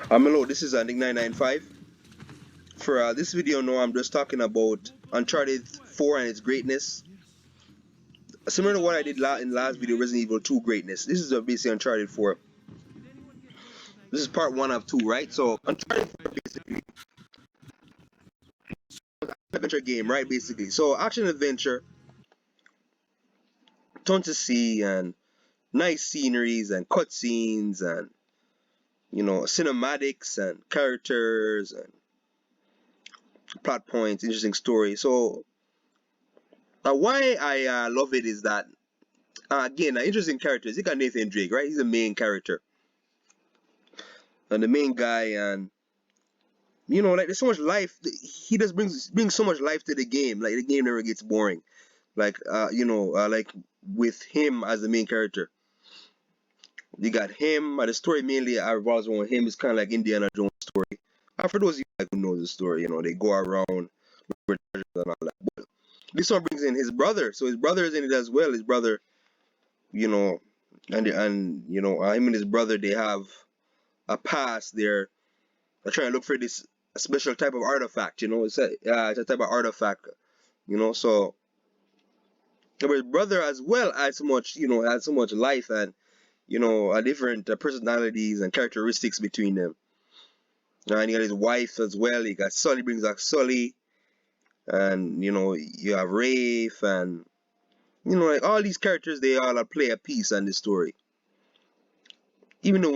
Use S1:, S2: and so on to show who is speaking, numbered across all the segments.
S1: Hello, this is Nick 995. For this video, no, I'm just talking about Uncharted 4 and its greatness. Similar to what I did in last video, Resident Evil 2 greatness. This is basically Uncharted 4. This is part 1 of 2, right? So Uncharted 4 basically adventure game, right? Basically, so action adventure, tons to see and nice sceneries and cutscenes and cinematics and characters and plot points, interesting story. So why I love it is that again, interesting characters. You got Nathan Drake, right? He's the main character and the main guy, and like there's so much life. He just brings so much life to the game. Like the game never gets boring. Like like with him as the main character, you got him. The story mainly revolves around him. It's kind of like Indiana Jones story. For those of you who know the story, they go around looking for treasures and all that. But this one brings in his brother, so his brother is in it as well. His brother, you know, and him and his brother, they have a past. They're trying to look for this special type of artifact. It's a type of artifact. So but his brother as well had so much life and different personalities and characteristics between them. And he got his wife as well. He got Sully, brings back Sully, and you have Rafe, and like all these characters, they all play a piece in the story. Even the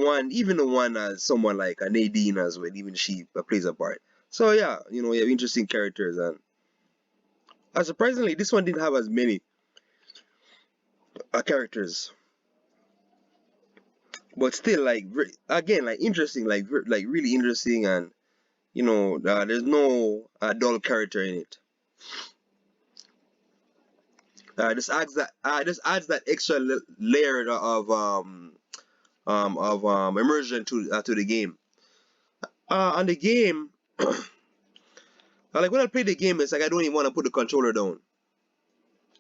S1: one as someone like a Nadine as well, even she plays a part. So yeah, you have interesting characters, and surprisingly, this one didn't have as many characters, but still, like again, like interesting, like really interesting, and there's no dull character in it. Just adds that extra layer of immersion to the game. On the game, like when I play the game, it's like I don't even want to put the controller down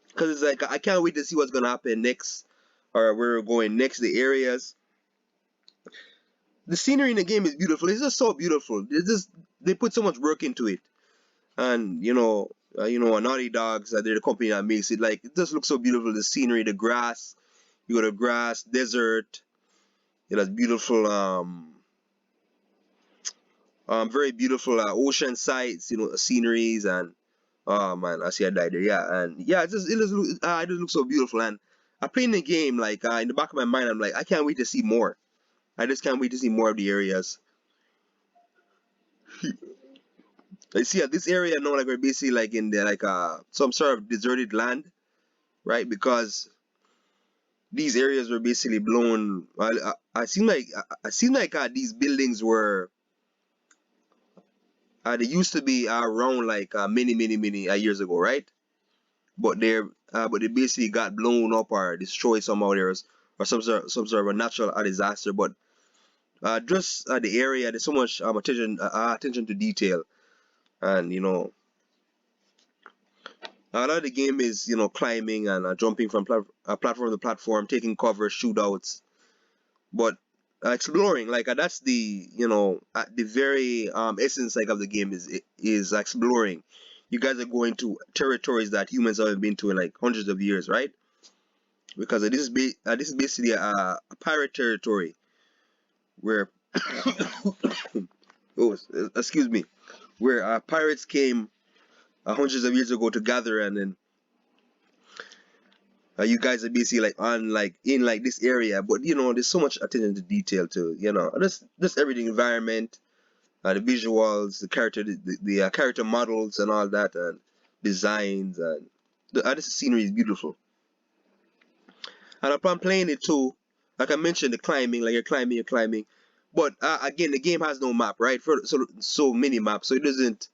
S1: because it's like I can't wait to see what's gonna happen next, or where we're going next. The areas, the scenery in the game is beautiful. It's just so beautiful. They put so much work into it, and Naughty Dogs, they're the company that makes it. Like it just looks so beautiful. The scenery, the grass, you got a grass, desert. It has beautiful very beautiful ocean sights, sceneries, and oh man, I see I died there. Yeah, and yeah, it just looks so beautiful. And I play in the game, like in the back of my mind, I'm like, I can't wait to see more. I just can't wait to see more of the areas. I see this area now, like we're basically like in the like some sort of deserted land, right? Because these areas were basically blown. I seem like these buildings were they used to be around like many years ago, right? But they basically got blown up or destroyed somehow. There's or some sort of a natural disaster. But just the area, there's so much attention to detail, and a lot of the game is climbing and jumping from platform to platform, taking cover, shootouts, but exploring. Like that's the very essence like of the game is exploring. You guys are going to territories that humans haven't been to in like hundreds of years, right? Because this is basically a pirate territory where oh, excuse me, where pirates came hundreds of years ago to gather, and then you guys are basically like on like in like this area. But there's so much attention to detail to just everything, environment, the visuals, the character, the character models and all that, and designs, and the scenery is beautiful. And upon playing it too, like I mentioned, the climbing, like you're climbing. But again, the game has no map, right? So many maps, so it doesn't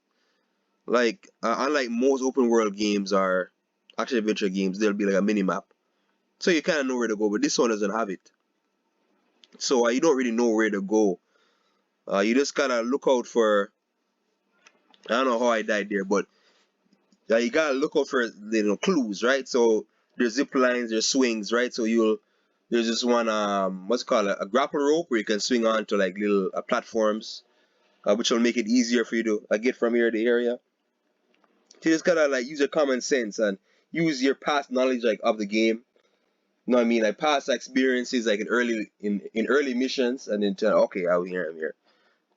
S1: like unlike most open world games or action adventure games, there'll be like a mini map, so you kind of know where to go. But this one doesn't have it, so you don't really know where to go. You just kind of look out for. I don't know how I died there, but you gotta look out for clues, right? So there's zip lines, there's swings, right? So you'll There's this one what's it called a grapple rope where you can swing on to like little platforms, which will make it easier for you to get from here to area. So you just gotta like use your common sense and use your past knowledge like of the game. You know what I mean? Like past experiences like in early missions, and then tell okay, I'm here.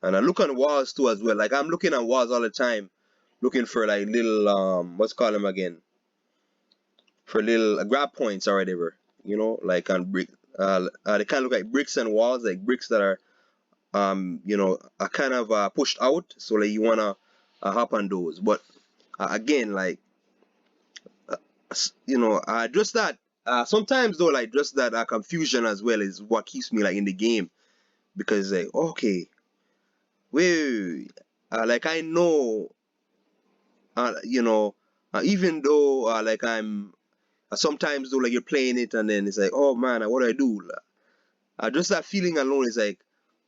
S1: And I look on walls too as well. Like I'm looking on walls all the time, looking for like little what's call them again? For little grab points or whatever. You know, like on brick. They kind of look like bricks and walls, like bricks that are are kind of pushed out. So like you wanna hop on those. But again, like just that. Sometimes though, like just that confusion as well is what keeps me like in the game because like okay, wait, like I know, you know, even though like I'm sometimes though like you're playing it and then it's like oh man, what do I do? Just that feeling alone is like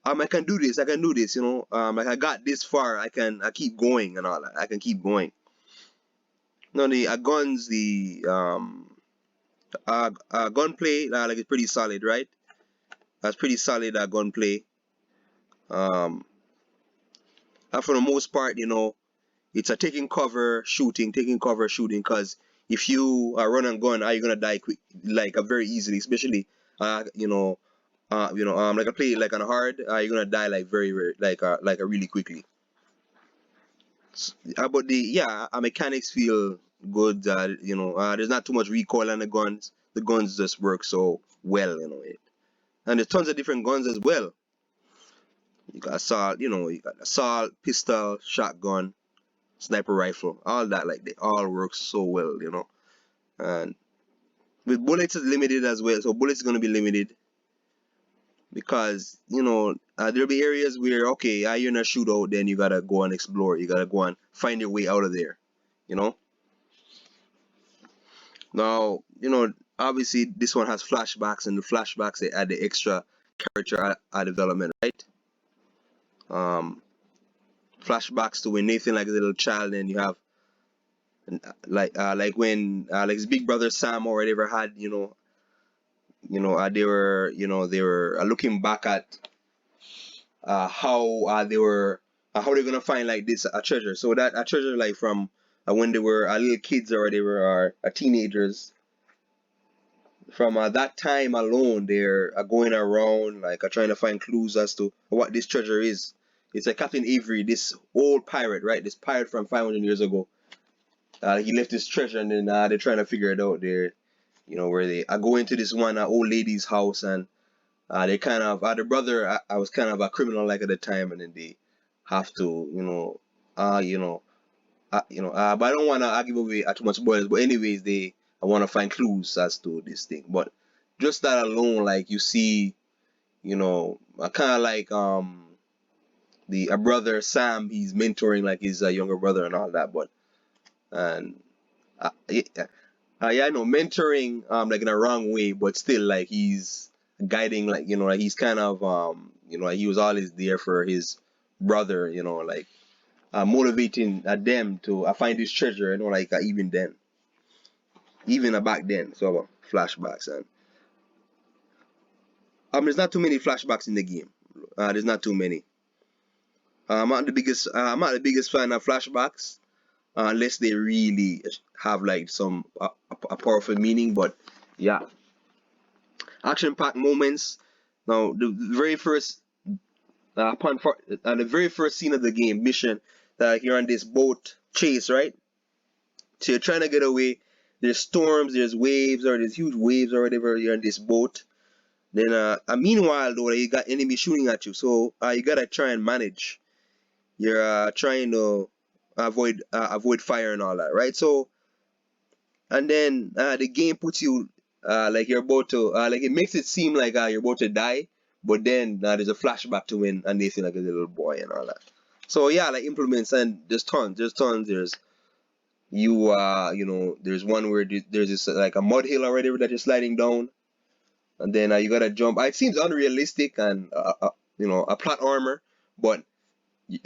S1: I can do this, I can do this, you know, like I got this far, I keep going and all that, I can keep going. No, the guns, the gunplay, like it's pretty solid, right? That's pretty solid gunplay. Um, and for the most part, you know, it's a taking cover shooting. Cause if you run and gun, are you gonna die quick, like very easily, especially like I play like on hard, you're gonna die like very like really quickly. But the mechanics feel good. There's not too much recoil on the guns. The guns just work so well, you know. And there's tons of different guns as well. You got assault, you got assault, pistol, shotgun, sniper rifle, all that. Like they all work so well, you know. And with bullets is limited as well, so bullets is gonna be limited because there'll be areas where okay, you're in a shootout, then you gotta go and explore. You gotta go and find your way out of there, you know. Now, obviously this one has flashbacks, and the flashbacks they add the extra character development, right? Um, Flashbacks to when Nathan like a little child, and you have like when like his big brother Sam or whatever had they were looking back at how they're gonna find like this a treasure. So that a treasure like from when they were little kids or they were teenagers. From that time alone, they're going around like trying to find clues as to what this treasure is. It's like Captain Avery, this old pirate, right? This pirate from 500 years ago. He left this treasure, and then they're trying to figure it out. There, where they go into this one old lady's house, and they kind of the brother I was kind of a criminal like at the time, and then they have to but I don't want to give away too much spoilers. But anyways, I want to find clues as to this thing. But just that alone, like you see, kind of like the a brother Sam, he's mentoring like his younger brother and all that. But and yeah, I know mentoring like in a wrong way, but still like he's guiding, like like he's kind of like he was always there for his brother, like motivating them to find this treasure, like even then, even back then. So flashbacks, and there's not too many flashbacks in the game. There's not too many. I'm not the biggest fan of flashbacks, unless they really have like some a powerful meaning. But yeah, action-packed moments. Now the very first scene of the game mission, that you're on this boat chase, right? So you're trying to get away. There's storms, there's waves, or there's huge waves or whatever. You're on this boat. Then meanwhile though, you got enemies shooting at you. So you gotta try and manage. You're trying to avoid fire and all that, right? So and then the game puts you like you're about to like it makes it seem like you're about to die, but then there's a flashback to when and they feel like a little boy and all that. So yeah, like implements, and there's tons. There's one where there's this like a mud hill or whatever that you're sliding down, and then you gotta jump. It seems unrealistic and a plot armor, but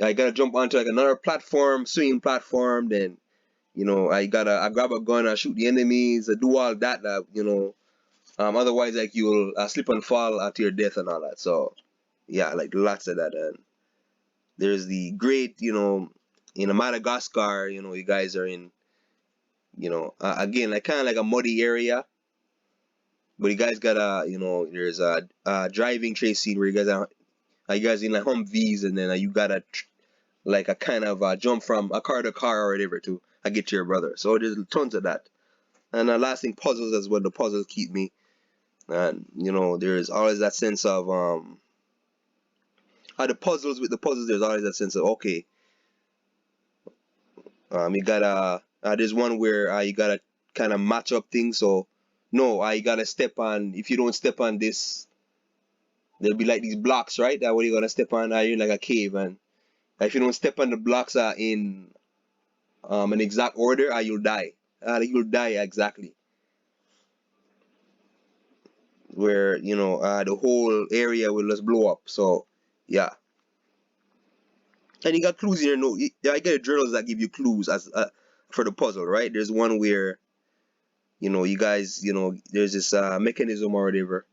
S1: I gotta jump onto like another platform, swinging platform. Then I grab a gun, I shoot the enemies, I do all that. Otherwise, like you'll slip and fall to your death and all that. So yeah, like lots of that. And there's the great, in Madagascar, you guys are in, again, like kind of like a muddy area, but you guys got there's a driving chase scene where you guys in like Humvees, and then you gotta like a kind of jump from a car to car or whatever to get to your brother. So there's tons of that. And last thing, puzzles as well. The puzzles keep me, and there's always that sense of the puzzles. There's always that sense of, okay, you gotta there's one where you gotta kind of match up things. So no, you gotta step on. If you don't step on this, there'll be like these blocks, right? That what you gonna step on? You're in like a cave, and if you don't step on the blocks in an exact order, you'll die. Like you'll die exactly. Where the whole area will just blow up. So yeah, and you got clues in your note. Yeah, I get journals that give you clues as for the puzzle, right? There's one where you guys, there's this mechanism or whatever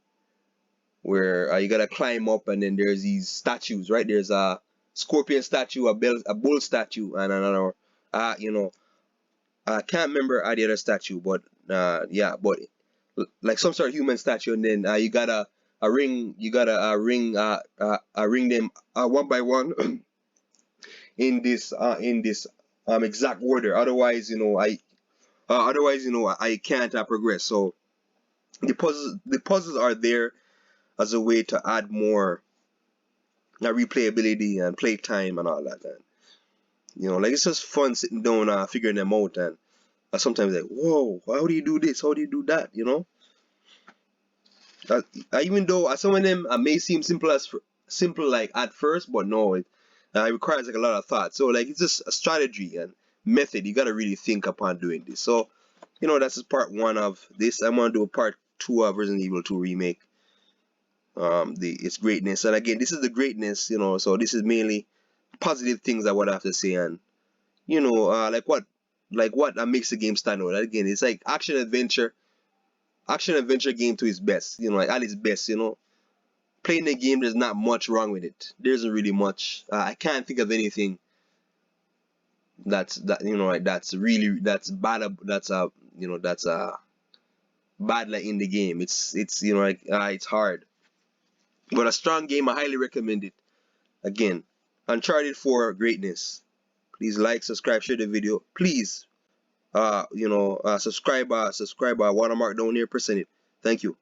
S1: where you gotta climb up, and then there's these statues, right? There's a scorpion statue, a bull statue, and another. I can't remember the other statue, but yeah, but like some sort of human statue, and then you gotta a ring, ring them one by one in this exact order. Otherwise, I can't progress. So the puzzles are there as a way to add more replayability and playtime and all that. And, like it's just fun sitting down figuring them out, and sometimes like, whoa, how do you do this? How do you do that? Even though some of them may seem simple like at first, but no, it requires like a lot of thought. So like it's just a strategy and method. You gotta really think upon doing this. So that's just part one of this. I'm gonna do a part two of Resident Evil 2 remake. Its greatness, and again, this is the greatness. So this is mainly positive things I would have to say, and like what makes the game stand out. Again, it's like action adventure game to its best. Like at its best. Playing the game, there's not much wrong with it. There isn't really much. I can't think of anything like that's really that's bad. That's bad like in the game. It's like it's hard, but a strong game. I highly recommend it. Again, Uncharted 4 greatness. Please like, subscribe, share the video. Please, subscribe. Watermark down here. Percent it. Thank you.